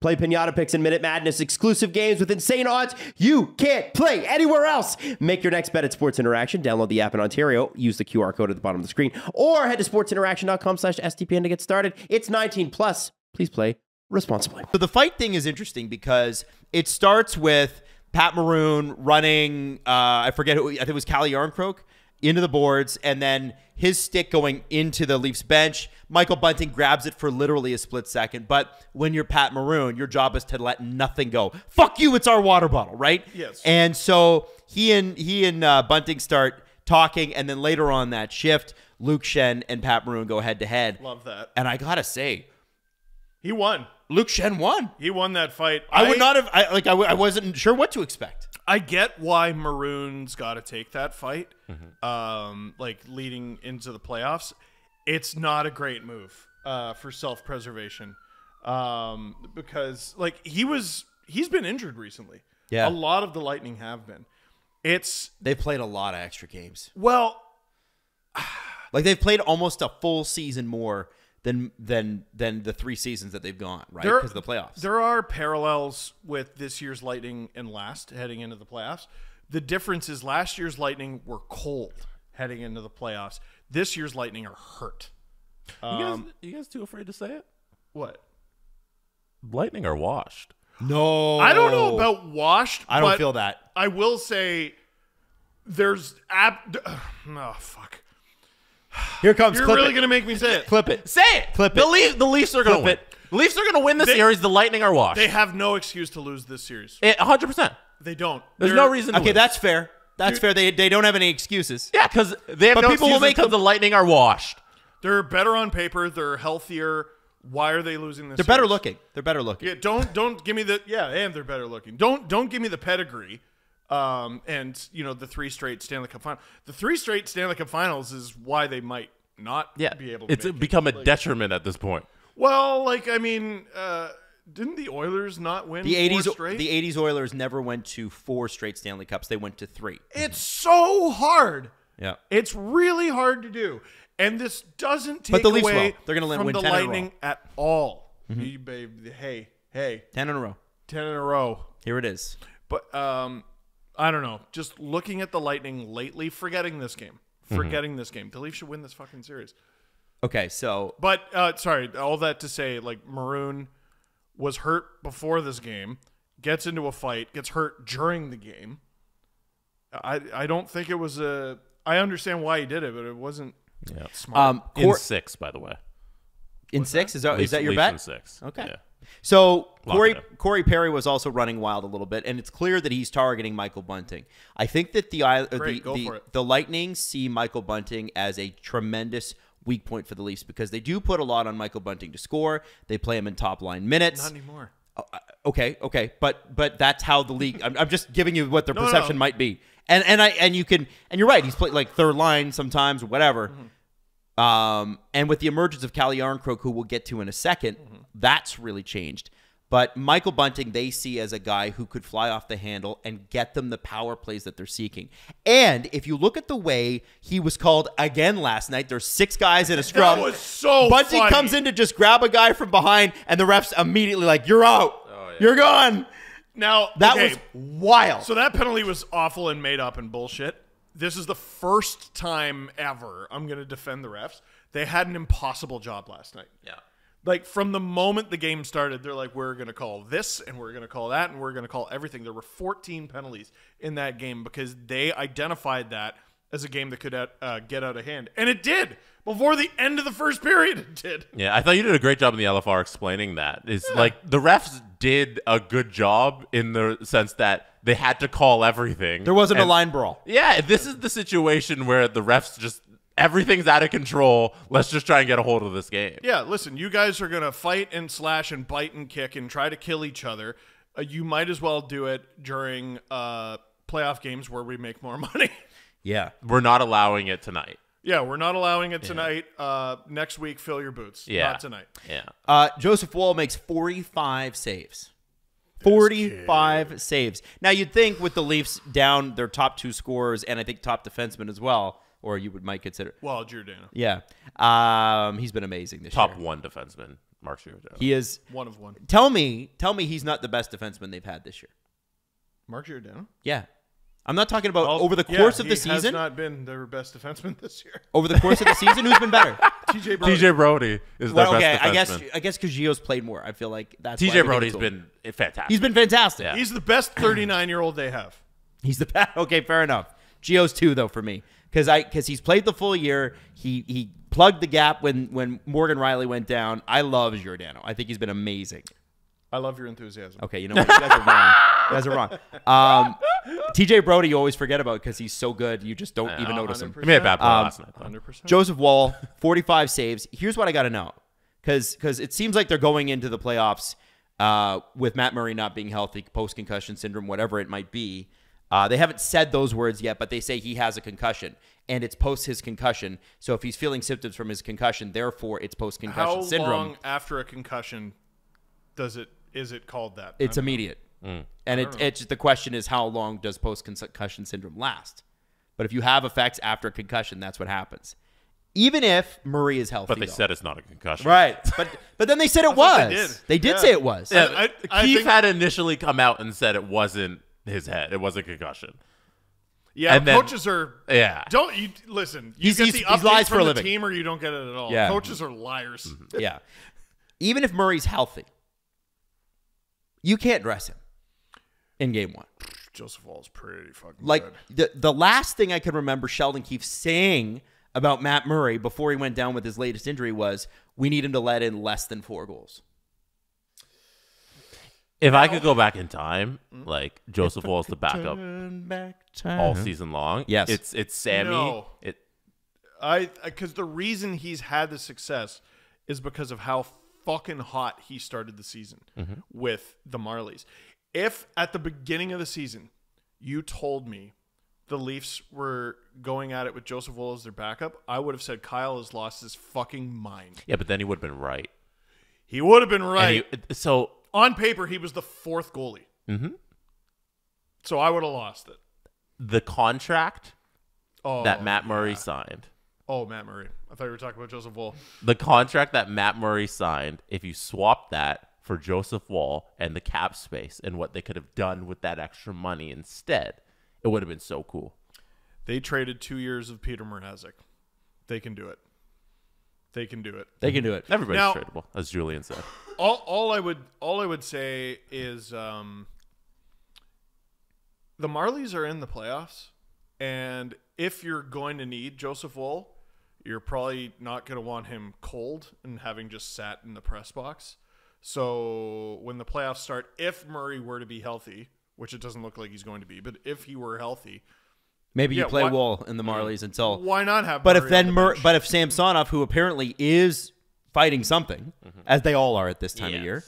Play Pinata Picks and Minute Madness exclusive games with insane odds you can't play anywhere else. Make your next bet at Sports Interaction. Download the app in Ontario. Use the QR code at the bottom of the screen. Or head to sportsinteraction.com/SDPN to get started. It's 18 plus. Please play responsibly. So the fight thing is interesting because it starts with Pat Maroon running, I forget who, I think it was Calle Yarncroke, into the boards, and then his stick going into the Leafs bench. Michael Bunting grabs it for literally a split second. But when you're Pat Maroon, your job is to let nothing go. Fuck you, it's our water bottle, right? Yes. And so he and Bunting start talking, and then later on that shift, Luke Shen and Pat Maroon go head to head. Love that. And I gotta say, he won. Luke Shen won. He won that fight. I would not have. I wasn't sure what to expect. I get why Maroon's got to take that fight, like leading into the playoffs. It's not a great move for self-preservation because like he's been injured recently. Yeah, a lot of the Lightning have been. They've played a lot of extra games. Well, like they've played almost a full season more than the 3 seasons that they've gone, right? Because of the playoffs. There are parallels with this year's Lightning and last heading into the playoffs. The difference is last year's Lightning were cold heading into the playoffs. This year's Lightning are hurt. You guys too afraid to say it? What? Lightning are washed. No. I don't know about washed. I don't but feel that. I will say there's oh, fuck. Here comes. You're clip really it. going to make me say it. Clip it. Say it. Clip The it. Leafs are going to Clip win. it. The Leafs are going to win the series. The Lightning are washed. They have no excuse to lose this series. 100%. They don't. There's no reason to Okay, lose. that's fair. That's fair. They don't have any excuses. Yeah, because they have But no people will excuses make because the Lightning are washed. They're better on paper. They're healthier. Why are they losing this They're better series? looking. They're better looking. Yeah, don't give me the and they're better looking. Don't give me the pedigree. And you know the 3 straight Stanley Cup finals. The 3 straight Stanley Cup finals is why they might not be able to. It's make become it. a detriment at this point. Well, like I mean, didn't the Oilers not win The 4 '80s, straight? the '80s Oilers never went to 4 straight Stanley Cups. They went to 3. It's so hard. Yeah. It's really hard to do, and this doesn't take But the Leafs away will. They're gonna from win the 10 in a row. Lightning at all. Hey, 10 in a row. 10 in a row. Here it is. But I don't know. Just looking at the Lightning lately, forgetting this game, the Leafs should win this fucking series. Okay, so But sorry, all that to say, like Maroon was hurt before this game, gets into a fight, gets hurt during the game. I don't think it was a. I understand why he did it, but it wasn't smart. In 6, by the way. in 6 is that Leafs your in bet? 6. Okay. Yeah. So Lock it up. Corey Perry was also running wild a little bit, and it's clear that he's targeting Michael Bunting. I think that Great, go for it. the Lightning see Michael Bunting as a tremendous weak point for the Leafs because they do put a lot on Michael Bunting to score. They play him in top line minutes. Not anymore. Okay, but that's how the league. I'm just giving you what their No, perception no. might be, and you're right. He's played like third line sometimes or whatever. And with the emergence of Calle Yarncroke, who we'll get to in a second, that's really changed. But Michael Bunting, they see as a guy who could fly off the handle and get them the power plays that they're seeking. And if you look at the way he was called again last night, there's 6 guys in a scrum. That was so Bunting funny. comes in to just grab a guy from behind, and the refs immediately like, "You're out. You're gone." Now That okay, was wild. So that penalty was awful and made up and bullshit. This is the first time ever I'm going to defend the refs. They had an impossible job last night. Yeah. Like from the moment the game started, they're like, we're going to call this and we're going to call that and we're going to call everything. There were 14 penalties in that game because they identified that as a game that could get out of hand. And it did. Before the end of the first period, it did. Yeah, I thought you did a great job in the LFR explaining that. It's like the refs did a good job in the sense that they had to call everything. There wasn't a line brawl. Yeah, this is the situation where the refs just everything's out of control. Let's just try and get a hold of this game. Yeah, listen, you guys are going to fight and slash and bite and kick and try to kill each other. You might as well do it during playoff games where we make more money. Yeah. We're not allowing it tonight. Yeah, we're not allowing it tonight. Next week, fill your boots. Yeah. Not tonight. Yeah. Joseph Woll makes 45 saves. 45 saves. Now, you'd think with the Leafs down their top 2 scorers and I think top defenseman as well, or you might consider. Well, Giordano. Yeah. He's been amazing this Top year. 1 defenseman. Mark Giordano. He is. One of one. Tell me he's not the best defenseman they've had this year. Mark Giordano? Yeah. I'm not talking about over the course of the He has season. not been their best defenseman this year. Over the course of the season, who's been better? TJ Brody. TJ Brody is their best defenseman. I guess because Gio's played more. I feel like that's why TJ we give Brody's it to him. been fantastic. He's been fantastic. Yeah. He's the best 39-year-old they have. He's the best. Okay, fair enough. Gio's 2 though for me because he's played the full year. He plugged the gap when Morgan Riley went down. I love Giordano. I think he's been amazing. I love your enthusiasm. Okay, you know what? You guys are wrong. You guys are wrong. TJ Brody you always forget about because he's so good. You just don't even notice him. 100%. He made a bad play last night. Though. 100%. Joseph Wall, 45 saves. Here's what I got to know. Because it seems like they're going into the playoffs with Matt Murray not being healthy, post-concussion syndrome, whatever it might be. They haven't said those words yet, but they say he has a concussion, and it's post his concussion. So if he's feeling symptoms from his concussion, therefore it's post-concussion syndrome. How long after a concussion is it called that? It's immediate. And it's the question is how long does post-concussion syndrome last? But if you have effects after a concussion, that's what happens. Even if Murray is healthy, But they said it's not a concussion. right. But then they said it was. They did say it was. Yeah, I Keith think- had initially come out and said it wasn't his head. It was a concussion. Yeah, And then- coaches are. Yeah. Don't you listen? You get the he updates lies for a from the living. team, or you don't get it at all. Yeah. Coaches are liars. Yeah. Even if Murray's healthy, you can't dress him in game 1. Joseph Wall's pretty fucking Like good. the last thing I can remember Sheldon Keefe saying about Matt Murray before he went down with his latest injury was, we need him to let in less than 4 goals. If I could go back in time, like Joseph Wall's the backup all season long. Yes. It's Sammy. No. It Because the reason he's had the success is because of how fucking hot he started the season with the Marlies. If at the beginning of the season you told me the Leafs were going at it with Joseph Woll as their backup, I would have said Kyle has lost his fucking mind. Yeah, but then he would have been right. He would have been right. So On paper, he was the 4th goalie. Mm-hmm. So I would have lost it. the contract Oh, that Matt Murray yeah. signed. Oh, Matt Murray. I thought you were talking about Joseph Woll. The contract that Matt Murray signed, if you swap that for Joseph Wall and the cap space and what they could have done with that extra money instead, it would have been so cool. They traded 2 years of Peter Mrazek. They can do it. They can do it. They can do it. Everybody's Now- tradable, as Julian said. All I would say is the Marlies are in the playoffs, and if you're going to need Joseph Woll, you're probably not going to want him cold and having just sat in the press box. So when the playoffs start, if Murray were to be healthy, which it doesn't look like he's going to be, but if he were healthy, Maybe you Yeah, play why- Woll in the Marlies until. why not have? But Murray if then on the bench? but if Samsonov, who apparently is fighting something, as they all are at this time of year,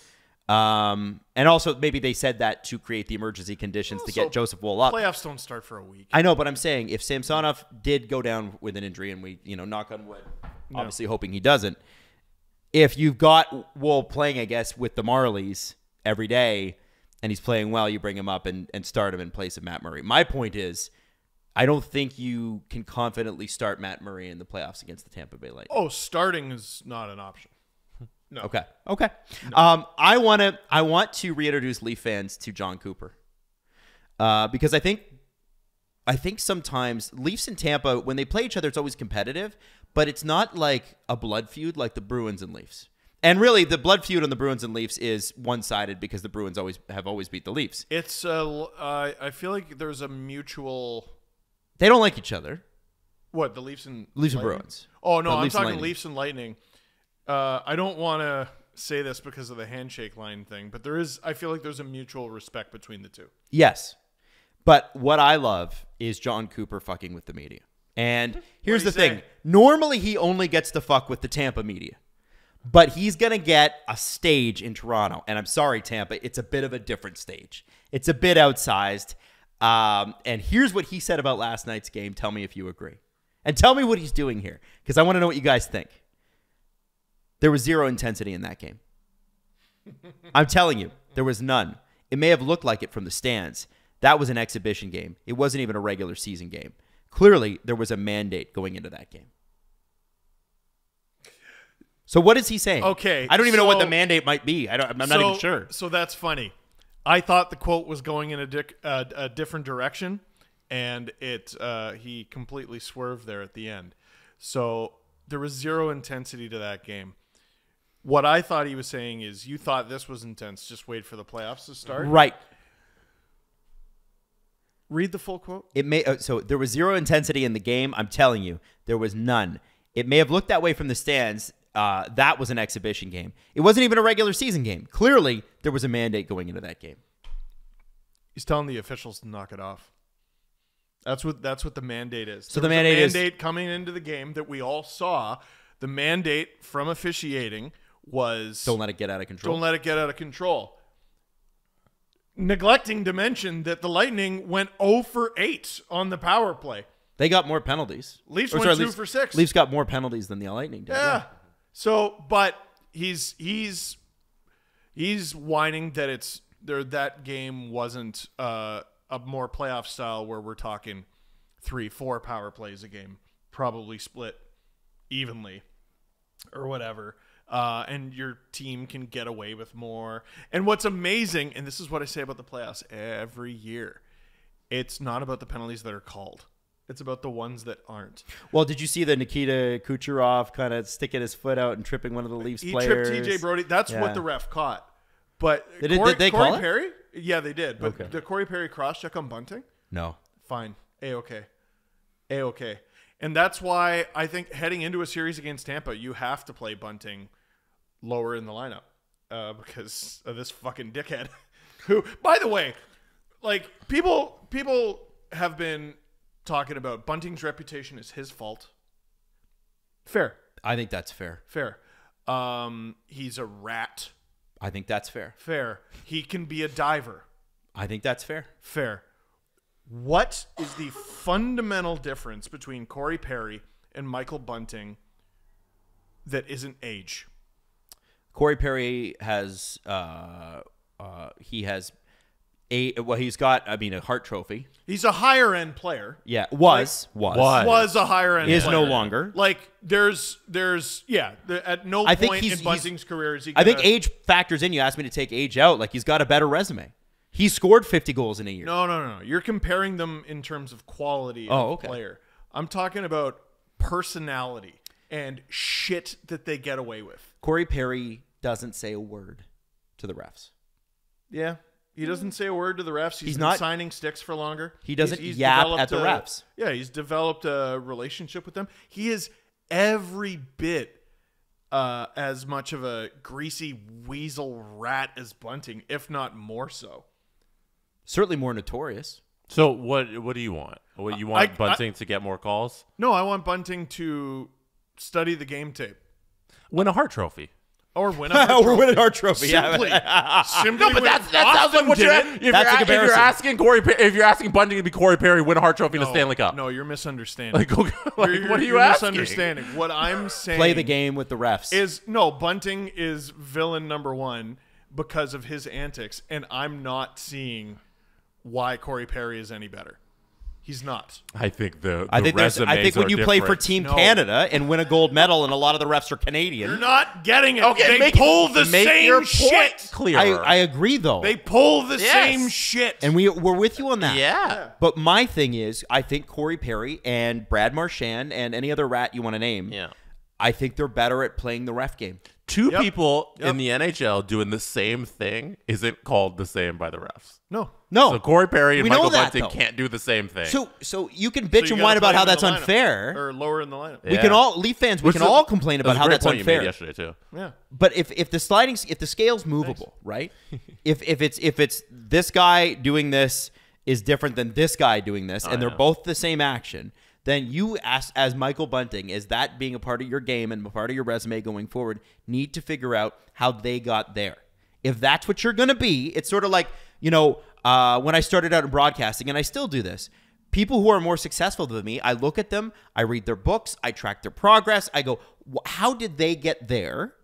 and also maybe they said that to create the emergency conditions to Also, get Joseph Woll up. playoffs don't start for a week. I know, but I'm saying if Samsonov did go down with an injury, and we, knock on wood, obviously hoping he doesn't. If you've got Woll playing, I guess, with the Marlies every day, and he's playing well, you bring him up and start him in place of Matt Murray. My point is, I don't think you can confidently start Matt Murray in the playoffs against the Tampa Bay Lightning. Oh, starting is not an option. No. Okay. I want to reintroduce Leaf fans to Jon Cooper, because I think sometimes Leafs and Tampa, when they play each other, it's always competitive, but it's not like a blood feud like the Bruins and Leafs. And really, the blood feud on the Bruins and Leafs is one-sided because the Bruins have always beat the Leafs. It's I feel like there's a mutual. They don't like each other. What, the Leafs and Leafs and Lightning? Bruins. Oh no, The I'm Leafs and talking Lightning. Leafs and Lightning. I don't want to say this because of the handshake line thing, but I feel like there's a mutual respect between the two. Yes. But what I love is Jon Cooper fucking with the media. And here's the What'd he thing. say? Normally, he only gets to fuck with the Tampa media. But he's going to get a stage in Toronto. And I'm sorry, Tampa, it's a bit of a different stage. It's a bit outsized. And here's what he said about last night's game. Tell me if you agree. And tell me what he's doing here, because I want to know what you guys think. There was zero intensity in that game. I'm telling you, there was none. It may have looked like it from the stands. That was an exhibition game. It wasn't even a regular season game. Clearly, there was a mandate going into that game. So what is he saying? Okay, I don't even know what so- the mandate might be. I'm not even sure. So that's funny. I thought the quote was going in a different direction, and he completely swerved there at the end. So there was zero intensity to that game. What I thought he was saying is, you thought this was intense. Just wait for the playoffs to start. Right. Read the full quote. So there was zero intensity in the game. I'm telling you, there was none. It may have looked that way from the stands. That was an exhibition game. It wasn't even a regular season game. Clearly, there was a mandate going into that game. He's telling the officials to knock it off. That's what the mandate is. So There the was a mandate is- mandate coming into the game that we all saw. The mandate from officiating was Don't let it get out of control. don't let it get out of control. Neglecting to mention that the Lightning went 0 for 8 on the power play. They got more penalties. Leafs Or went 2 for 6. Leafs got more penalties than the Lightning did. Yeah. So, but he's whining that that game wasn't a more playoff style where we're talking 3-4 power plays a game, probably split evenly or whatever. And your team can get away with more. And what's amazing, and this is what I say about the playoffs every year, it's not about the penalties that are called. It's about the ones that aren't. Well, did you see the Nikita Kucherov kind of sticking his foot out and tripping one of the Leafs He players? tripped TJ Brody. That's Yeah. what the ref caught. But Did they Corey call it? Perry? Yeah, they did. But Okay. the Corey Perry cross check on Bunting? No. Fine. A-okay. A-okay. And that's why I think heading into a series against Tampa, you have to play Bunting lower in the lineup because of this fucking dickhead. Who, by the way, like people have been talking about Bunting's reputation is his fault. Fair. I think that's fair. Fair. He's a rat. I think that's fair. Fair. He can be a diver. I think that's fair. Fair. What is the fundamental difference between Corey Perry and Michael Bunting that isn't age? Corey Perry has he's got a Hart Trophy. He's a higher end player. Yeah, was Was a higher end is player. no longer. Like at no I think point he's- in Bunting's career is he I think gonna- age factors in. You asked me to take age out. Like he's got a better resume. He scored 50 goals in a year. No. You're comparing them in terms of quality Oh, of okay. player. I'm talking about personality and shit that they get away with. Corey Perry doesn't say a word to the refs. Yeah. He doesn't say a word to the refs. He's been not- signing sticks for longer. He doesn't He's yap developed at the refs. Yeah, he's developed a relationship with them. He is every bit as much of a greasy weasel rat as Bunting, if not more so. Certainly more notorious. So what do you want? What you want I- Bunting to get more calls? No, I want Bunting to study the game tape. Win a Hart Trophy. Or win a Hart We're Trophy. winning our trophy. Simply, simply No, but win. that sounds like what you're. Austin did it. If That's a you're comparison. asking if you're asking Bunting to be Corey Perry, win a Hart Trophy and a Stanley Cup. No, you're misunderstanding. Like, okay, what are you you're asking? misunderstanding. What I'm saying Play the game with the refs. Bunting is villain number one because of his antics, and I'm not seeing why Corey Perry is any better. He's not. I think I think when you play for Team No. Canada and win a gold medal, and a lot of the refs are Canadian. You're not getting it. Okay, they pull the same shit. clearer. I agree though. They pull the Yes. same shit. and we're with you on that. yeah. But my thing is, I think Corey Perry and Brad Marchand and any other rat you want to name, Yeah. I think they're better at playing the ref game. Two Yep. people Yep. in the NHL doing the same thing isn't called the same by the refs. no. No, So Corey Perry and we know Michael that, Bunting though. can't do the same thing. So you can bitch So you and gotta whine about play how him in that's the lineup. unfair. Or lower in the lineup. We Yeah. can all Leaf fans. We Which can is- all complain That about was a how great that's point you made unfair. yesterday too. Yeah. But if the scale's movable, right? if it's this guy doing this is different than this guy doing this, and they're yeah. both the same action, then you as Michael Bunting, is that being a part of your game and a part of your resume going forward, need to figure out how they got there. If that's what you're going to be, it's sort of like, when I started out in broadcasting, and I still do this, people who are more successful than me, I look at them, I read their books, I track their progress. I go, how did they get there?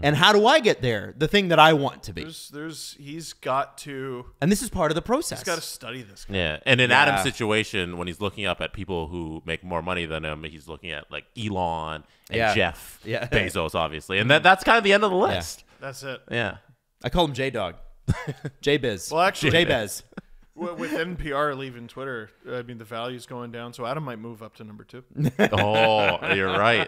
And how do I get there? The thing that I want to be. He's got to. And this is part of the process. He's got to study this guy. Yeah, and in Adam's situation, when he's looking up at people who make more money than him, he's looking at like Elon and Jeff Bezos, obviously, and that's kind of the end of the list. That's it. Yeah, I call him J-Dog. J-Biz. Well, actually, J-Bez. With NPR leaving Twitter, I mean, the value's going down, so Adam might move up to number 2. Oh, you're right.